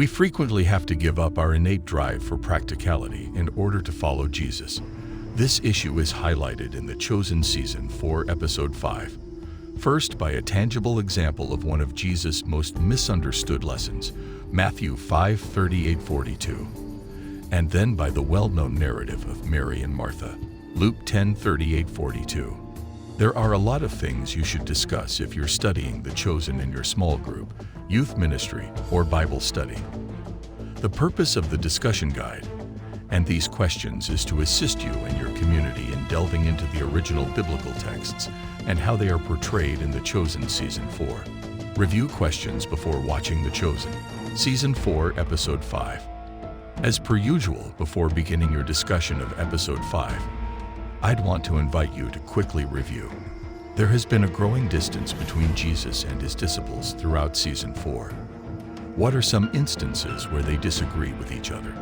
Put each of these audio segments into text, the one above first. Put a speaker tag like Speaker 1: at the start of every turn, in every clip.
Speaker 1: We frequently have to give up our innate drive for practicality in order to follow Jesus. This issue is highlighted in The Chosen Season 4, Episode 5. First, by a tangible example of one of Jesus' most misunderstood lessons, Matthew 5:38-42, and then by the well-known narrative of Mary and Martha, Luke 10:38-42. There are a lot of things you should discuss if you're studying The Chosen in your small group, youth ministry, or Bible study. The purpose of the discussion guide and these questions is to assist you and your community in delving into the original biblical texts and how they are portrayed in The Chosen Season 4. Review questions before watching The Chosen, Season 4, Episode 5. As per usual, before beginning your discussion of Episode 5, I'd want to invite you to quickly review. There has been a growing distance between Jesus and his disciples throughout Season 4. What are some instances where they disagree with each other?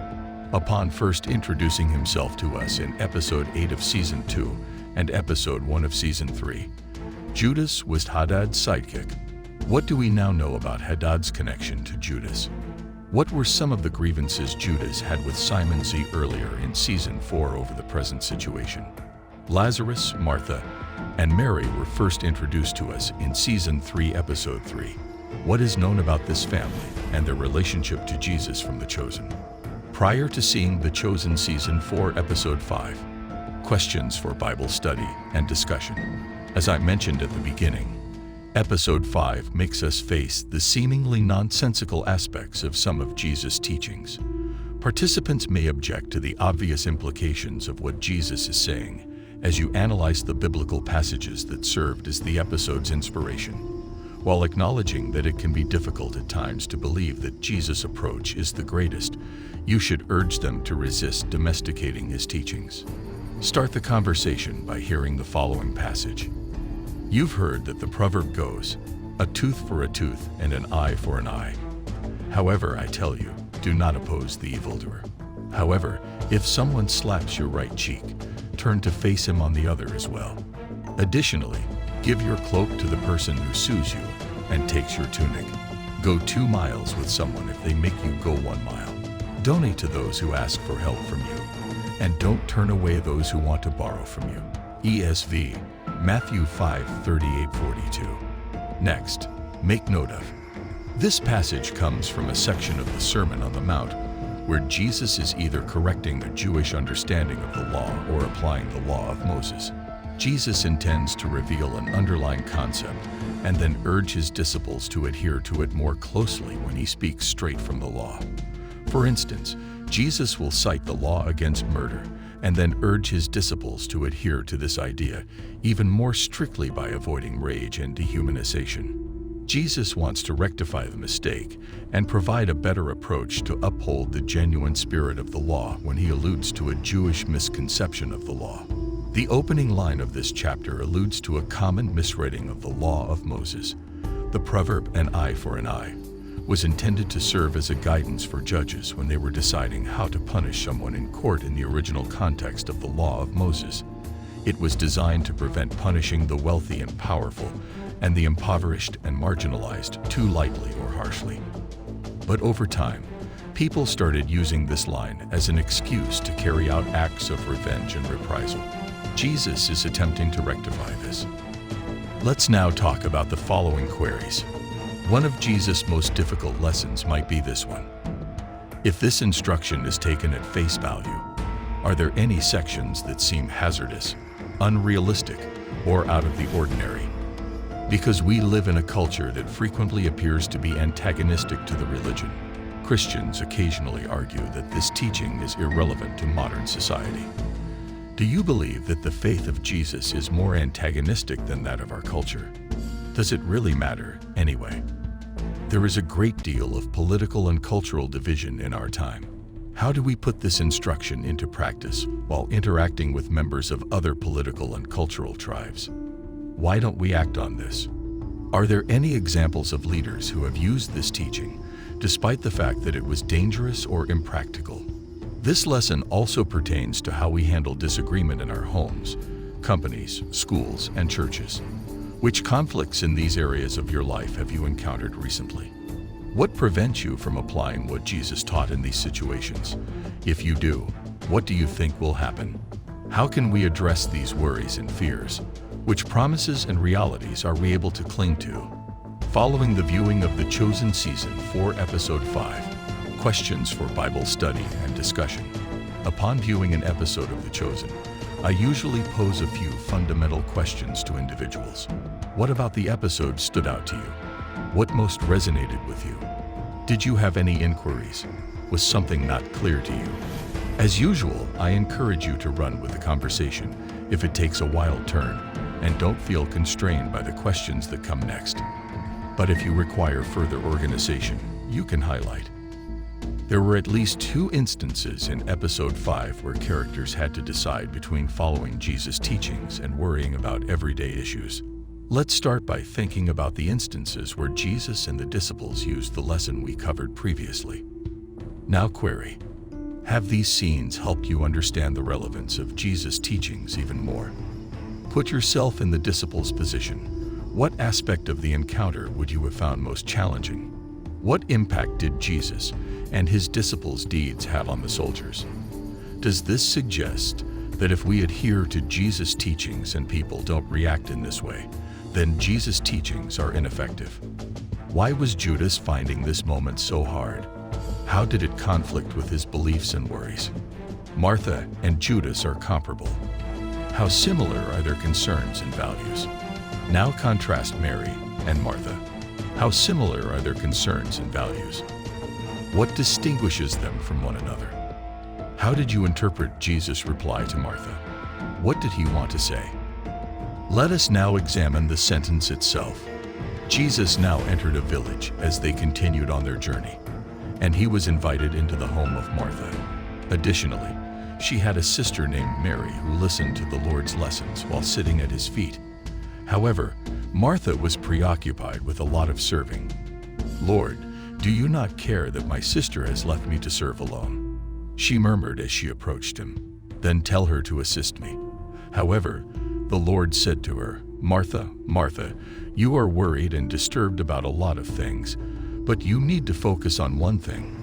Speaker 1: Upon first introducing himself to us in Episode 8 of Season 2 and Episode 1 of Season 3, Judas was Hadad's sidekick. What do we now know about Hadad's connection to Judas? What were some of the grievances Judas had with Simon Z earlier in Season 4 over the present situation? Lazarus, Martha, and Mary were first introduced to us in Season 3, Episode 3. What is known about this family and their relationship to Jesus from The Chosen? Prior to seeing The Chosen Season 4, Episode 5, questions for Bible study and discussion. As I mentioned at the beginning, Episode 5 makes us face the seemingly nonsensical aspects of some of Jesus' teachings. Participants may object to the obvious implications of what Jesus is saying as you analyze the biblical passages that served as the episode's inspiration. While acknowledging that it can be difficult at times to believe that Jesus' approach is the greatest, you should urge them to resist domesticating his teachings. Start the conversation by hearing the following passage. You've heard that the proverb goes, "A tooth for a tooth and an eye for an eye. However, I tell you, do not oppose the evildoer. However, if someone slaps your right cheek, turn to face him on the other as well. Additionally, give your cloak to the person who sues you and takes your tunic. Go 2 miles with someone if they make you go 1 mile. Donate to those who ask for help from you, and don't turn away those who want to borrow from you." ESV, Matthew 5:38-42. Next, make note of. This passage comes from a section of the Sermon on the Mount where Jesus is either correcting a Jewish understanding of the law or applying the law of Moses. Jesus intends to reveal an underlying concept and then urge his disciples to adhere to it more closely when he speaks straight from the law. For instance, Jesus will cite the law against murder and then urge his disciples to adhere to this idea even more strictly by avoiding rage and dehumanization. Jesus wants to rectify the mistake and provide a better approach to uphold the genuine spirit of the law when he alludes to a Jewish misconception of the law. The opening line of this chapter alludes to a common misreading of the law of Moses. The proverb, "an eye for an eye," was intended to serve as a guidance for judges when they were deciding how to punish someone in court in the original context of the law of Moses. It was designed to prevent punishing the wealthy and powerful and the impoverished and marginalized too lightly or harshly. But over time, people started using this line as an excuse to carry out acts of revenge and reprisal. Jesus is attempting to rectify this. Let's now talk about the following queries. One of Jesus' most difficult lessons might be this one. If this instruction is taken at face value, are there any sections that seem hazardous, unrealistic, or out of the ordinary? Because we live in a culture that frequently appears to be antagonistic to the religion, Christians occasionally argue that this teaching is irrelevant to modern society. Do you believe that the faith of Jesus is more antagonistic than that of our culture? Does it really matter anyway? There is a great deal of political and cultural division in our time. How do we put this instruction into practice while interacting with members of other political and cultural tribes? Why don't we act on this? Are there any examples of leaders who have used this teaching despite the fact that it was dangerous or impractical? This lesson also pertains to how we handle disagreement in our homes, companies, schools, and churches. Which conflicts in these areas of your life have you encountered recently? What prevents you from applying what Jesus taught in these situations? If you do, what do you think will happen? How can we address these worries and fears? Which promises and realities are we able to cling to? Following the viewing of The Chosen Season 4, Episode 5, Questions for Bible Study and Discussion. Upon viewing an episode of The Chosen, I usually pose a few fundamental questions to individuals. What about the episode stood out to you? What most resonated with you? Did you have any inquiries? Was something not clear to you? As usual, I encourage you to run with the conversation if it takes a wild turn, and don't feel constrained by the questions that come next. But if you require further organization, you can highlight. There were at least 2 instances in Episode 5 where characters had to decide between following Jesus' teachings and worrying about everyday issues. Let's start by thinking about the instances where Jesus and the disciples used the lesson we covered previously. Now query, have these scenes helped you understand the relevance of Jesus' teachings even more? Put yourself in the disciples' position. What aspect of the encounter would you have found most challenging? What impact did Jesus and his disciples' deeds have on the soldiers? Does this suggest that if we adhere to Jesus' teachings and people don't react in this way, then Jesus' teachings are ineffective? Why was Judas finding this moment so hard? How did it conflict with his beliefs and worries? Martha and Judas are comparable. How similar are their concerns and values? Now contrast Mary and Martha. How similar are their concerns and values? What distinguishes them from one another? How did you interpret Jesus' reply to Martha? What did he want to say? Let us now examine the sentence itself. Jesus now entered a village as they continued on their journey, and he was invited into the home of Martha. Additionally, she had a sister named Mary who listened to the Lord's lessons while sitting at his feet. However, Martha was preoccupied with a lot of serving. "Lord, do you not care that my sister has left me to serve alone?" she murmured as she approached him. "Then tell her to assist me." However, the Lord said to her, "Martha, Martha, you are worried and disturbed about a lot of things, but you need to focus on one thing.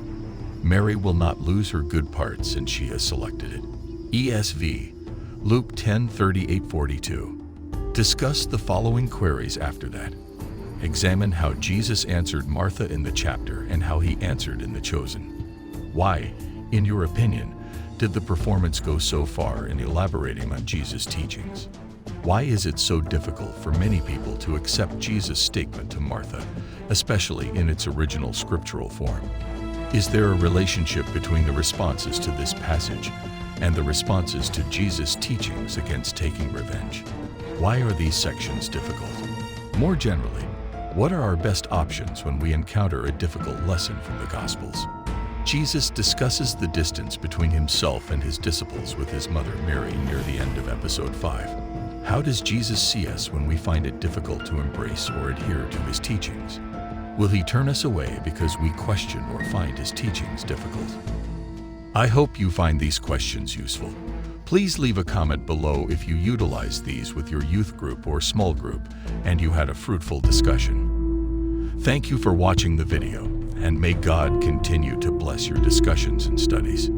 Speaker 1: Mary will not lose her good parts, and she has selected it." ESV, Luke 10:38-42. Discuss the following queries after that. Examine how Jesus answered Martha in the chapter and how he answered in The Chosen. Why, in your opinion, did the performance go so far in elaborating on Jesus' teachings? Why is it so difficult for many people to accept Jesus' statement to Martha, especially in its original scriptural form? Is there a relationship between the responses to this passage and the responses to Jesus' teachings against taking revenge? Why are these sections difficult? More generally, what are our best options when we encounter a difficult lesson from the Gospels? Jesus discusses the distance between himself and his disciples with his mother Mary near the end of Episode 5. How does Jesus see us when we find it difficult to embrace or adhere to his teachings? Will he turn us away because we question or find his teachings difficult? I hope you find these questions useful. Please leave a comment below if you utilize these with your youth group or small group and you had a fruitful discussion. Thank you for watching the video, and may God continue to bless your discussions and studies.